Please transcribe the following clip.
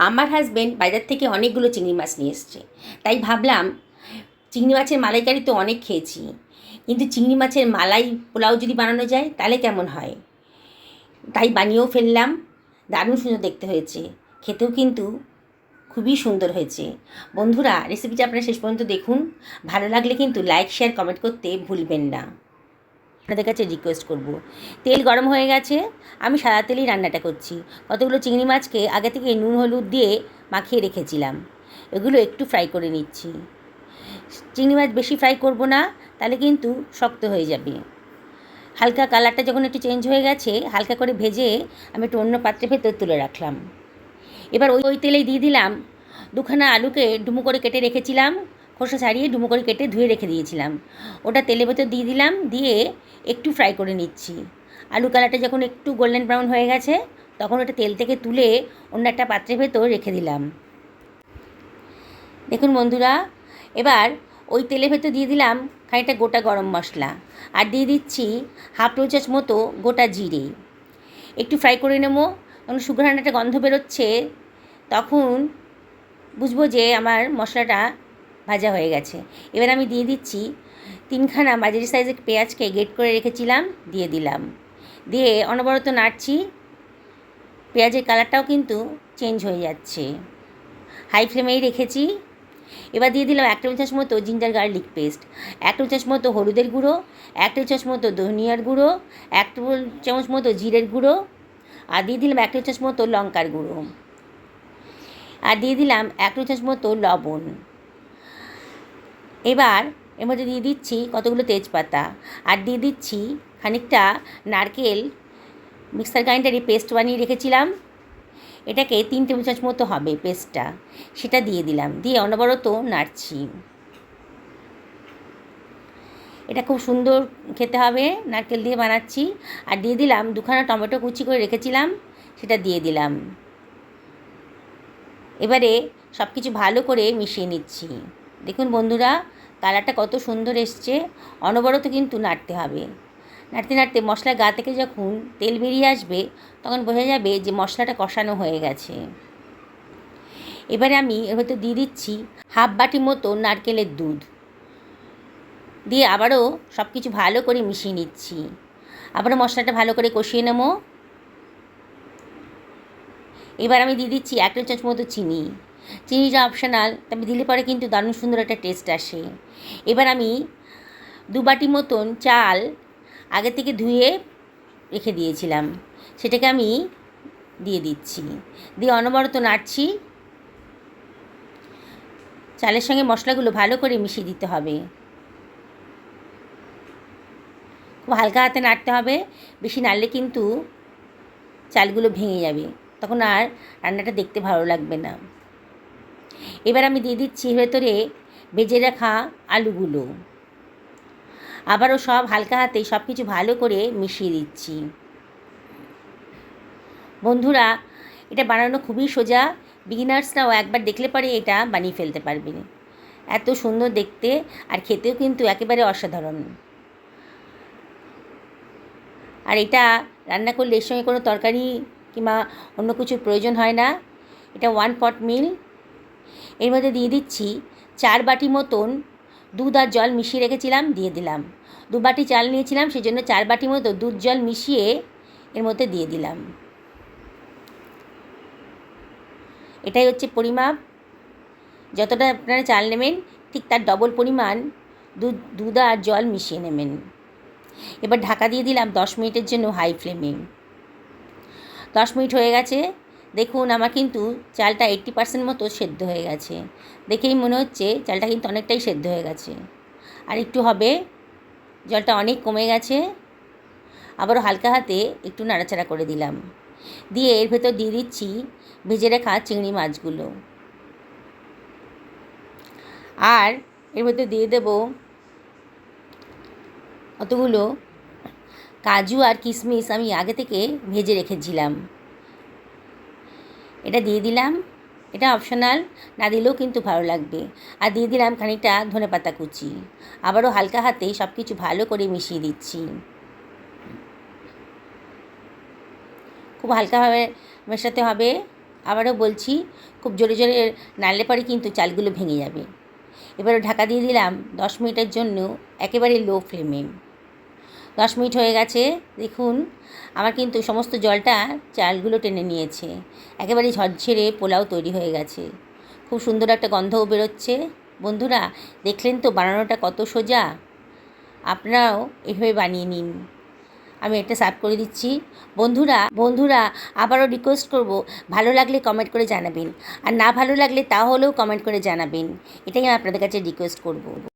আমার হাজবেন্ড বাজার থেকে অনেকগুলো চিংড়ি মাছ নিয়ে এসছে, তাই ভাবলাম চিংড়ি মাছের মালাইকারি তো অনেক খেয়েছি, কিন্তু চিংড়ি মাছের মালাই পোলাও যদি বানানো যায় তাহলে কেমন হয়। তাই বানিয়েও ফেললাম। দারুণ সুন্দর দেখতে হয়েছে, খেতেও কিন্তু খুবই সুন্দর হয়েছে। বন্ধুরা, রেসিপিটা আপনারা শেষ পর্যন্ত দেখুন। ভালো লাগলে কিন্তু লাইক শেয়ার কমেন্ট করতে ভুলবেন না। আপনাদের কাছে রিকোয়েস্ট করব, তেল গরম হয়ে গেছে, আমি সাদা তেলেই রান্নাটা করছি। কতগুলো চিংড়ি মাছকে আগে থেকে নুন হলুদ দিয়ে মাখিয়ে রেখেছিলাম, এগুলো একটু ফ্রাই করে নিচ্ছি। চিংড়ি মাছ বেশি ফ্রাই করব না, তাহলে কিন্তু শক্ত হয়ে যাবে। হালকা কালারটা যখন একটু চেঞ্জ হয়ে গেছে, হালকা করে ভেজে আমি একটু অন্য পাত্রে ভেতর তুলে রাখলাম। এবার ওই তেলেই দিয়ে দিলাম দুখানা আলুকে ডুমো করে কেটে রেখেছিলাম, খোসা ছাড়িয়ে ডুমো করে কেটে ধুয়ে রেখে দিয়েছিলাম। ওটা তেলের ভেতর দিয়ে দিলাম, দিয়ে একটু ফ্রাই করে নিচ্ছি। আলু কালারটা যখন একটু গোল্ডেন ব্রাউন হয়ে গেছে, তখন ওটা তেল থেকে তুলে অন্য একটা পাত্রের ভেতর রেখে দিলাম। দেখুন বন্ধুরা, এবার ওই তেলের ভেতর দিয়ে দিলাম খানিকটা গোটা গরম মশলা, আর দিয়ে দিচ্ছি হাফ টেবিল চামচ মতো গোটা জিরে। একটু ফ্রাই করে নেব, যখন সুগন্ধ একটা গন্ধ বেরোচ্ছে তখন বুঝবো যে আমার মশলাটা ভাজা হয়ে গেছে। এবার আমি দিয়ে দিচ্ছি তিনখানা মাঝারি সাইজের পেঁয়াজকে গ্রেট করে রেখেছিলাম, দিয়ে দিলাম। দিয়ে অনবরত নাড়ছি। পেঁয়াজের কালারটাও কিন্তু চেঞ্জ হয়ে যাচ্ছে, হাই ফ্লেমেই রেখেছি। এবার দিয়ে দিলাম 1 টেবিল চামচ মতো জিঞ্জার গার্লিক পেস্ট, 1 টেবিল চামচ মতো হলুদের গুঁড়ো, 1 টেবিল চামচ মতো ধনিয়ার গুঁড়ো, 1 টেবিল চামচ মতো জিরের গুঁড়ো, আর দিয়ে দিলাম 1 টেবিল চামচ মতো লঙ্কার গুঁড়ো, আর দিয়ে দিলাম 1 টেবিল চামচ মতো লবণ। এবার এর মধ্যে দিয়ে দিচ্ছি কতগুলো তেজপাতা, আর দিয়ে দিচ্ছি খানিকটা নারকেল মিক্সার গ্রাইন্ডারে পেস্ট বানিয়ে রেখেছিলাম। এটাকে 3 টেবিল চামচ মতো হবে পেস্টটা, সেটা দিয়ে দিলাম। দিয়ে অনবরত নাড়ছি। এটা খুব সুন্দর খেতে হবে, নারকেল দিয়ে বানাচ্ছি। আর দিয়ে দিলাম দুখানা টমেটো কুচি করে রেখেছিলাম, সেটা দিয়ে দিলাম। এবারে সব কিছু ভালো করে মিশিয়ে নিচ্ছি। দেখুন বন্ধুরা, কালারটা কত সুন্দর এসছে। অনবরত কিন্তু নাড়তে হবে। নাড়তে নাড়তে মশলার গা থেকে যখন তেল বেরিয়ে আসবে, তখন বোঝা যাবে যে মশলাটা কষানো হয়ে গেছে। এবারে আমি এর ভেতর দিয়ে দিচ্ছি হাফ বাটি মতো নারকেলের দুধ, দিয়ে আবারও সব কিছু ভালো করে মিশিয়ে নিচ্ছি। আবারও মশলাটা ভালো করে কষিয়ে নেব। এবার আমি দিয়ে দিচ্ছি 1 টেবিল চামচ মতো চিনি। চিনিটা অপশনাল, তবে দিলে পরে কিন্তু দারুণ সুন্দর একটা টেস্ট আসে। এবার আমি 2 বাটি মতন চাল আগে থেকে ধুয়ে রেখে দিয়েছিলাম, সেটাকে আমি দিয়ে দিচ্ছি। দিয়ে অনবরত নাড়ছি। চালের সঙ্গে মশলাগুলো ভালো করে মিশিয়ে দিতে হবে। খুব হালকা হাতে নাড়তে হবে, বেশি নাড়লে কিন্তু চালগুলো ভেঙে যাবে, তখন আর রান্নাটা দেখতে ভালো লাগবে না। এবার আমি দিয়ে দিচ্ছি ভেতরে ভেজে রাখা আলুগুলো। আবারও সব হালকা হাতে সব কিছু ভালো করে মিশিয়ে দিচ্ছি। বন্ধুরা, এটা বানানো খুবই সোজা, বিগিনার্সরাও একবার দেখলে পরে এটা বানিয়ে ফেলতে পারবে। এত সুন্দর দেখতে, আর খেতেও কিন্তু একেবারে অসাধারণ। আর এটা রান্না করলে এর সঙ্গে কোনো তরকারি কিংবা অন্য কিছুর প্রয়োজন হয় না। এটা 1 পট মিল। এর মধ্যে দিয়ে দিচ্ছি 4 বাটি মতন দুধ আর জল মিশিয়ে রেখেছিলাম, দিয়ে দিলাম। 2 বাটি চাল নিয়েছিলাম, সেই জন্য 4 বাটি মতো দুধ জল মিশিয়ে এর মধ্যে দিয়ে দিলাম। এটাই হচ্ছে পরিমাপ। যতটা আপনারা চাল নেবেন ঠিক তার ডবল পরিমাণ দুধ আর জল মিশিয়ে নেবেন। এবার ঢাকা দিয়ে দিলাম 10 মিনিটের জন্য হাই ফ্লেমে। 10 মিনিট হয়ে গেছে। দেখুন আমার কিন্তু চালটা 80% মতো সেদ্ধ হয়ে গেছে। দেখেই মনে হচ্ছে চালটা কিন্তু অনেকটাই সেদ্ধ হয়ে গেছে। আর একটু হবে, জলটা অনেক কমে গেছে। আবারও হালকা হাতে একটু নাড়াচাড়া করে দিলাম। দিয়ে এর ভেতর দিয়ে দিচ্ছি ভেজে রাখা চিংড়ি মাছগুলো, আর এর ভেতর দিয়ে দেব কতগুলো কাজু আর কিশমিশ আমি আগে থেকে ভেজে রেখেছিলাম, এটা দিয়ে দিলাম। এটা অপশনাল, না দিলেও কিন্তু ভালো লাগবে। আর দিয়ে দিলাম খানিকটা ধনেপাতা কুচি। আবারও হালকা হাতে সব কিছু ভালো করে মিশিয়ে দিচ্ছি। খুব হালকাভাবে মেশাতে হবে, আবারও বলছি, খুব জোরে জোরে নাড়লে পরে কিন্তু চালগুলো ভেঙে যাবে। এবারে ঢাকা দিয়ে দিলাম 10 মিনিটের জন্য একেবারে লো ফ্লেমে। 10 মিনিট হয়ে গেছে, দেখুন আমার কিন্তু সমস্ত জলটা চালগুলো টেনে নিয়েছে। একেবারে ঝরঝরে পোলাও তৈরি হয়ে গেছে। খুব সুন্দর একটা গন্ধও বেরোচ্ছে। বন্ধুরা, দেখলেন তো বানানোটা কত সোজা। আপনারাও এভাবে বানিয়ে নিন। আমি একটা সার্ভ করে দিচ্ছি। বন্ধুরা আবারও রিকোয়েস্ট করব, ভালো লাগলে কমেন্ট করে জানাবেন, আর না ভালো লাগলে তাহলেও কমেন্ট করে জানাবেন। এটাই আমি আপনাদের কাছে রিকোয়েস্ট করব।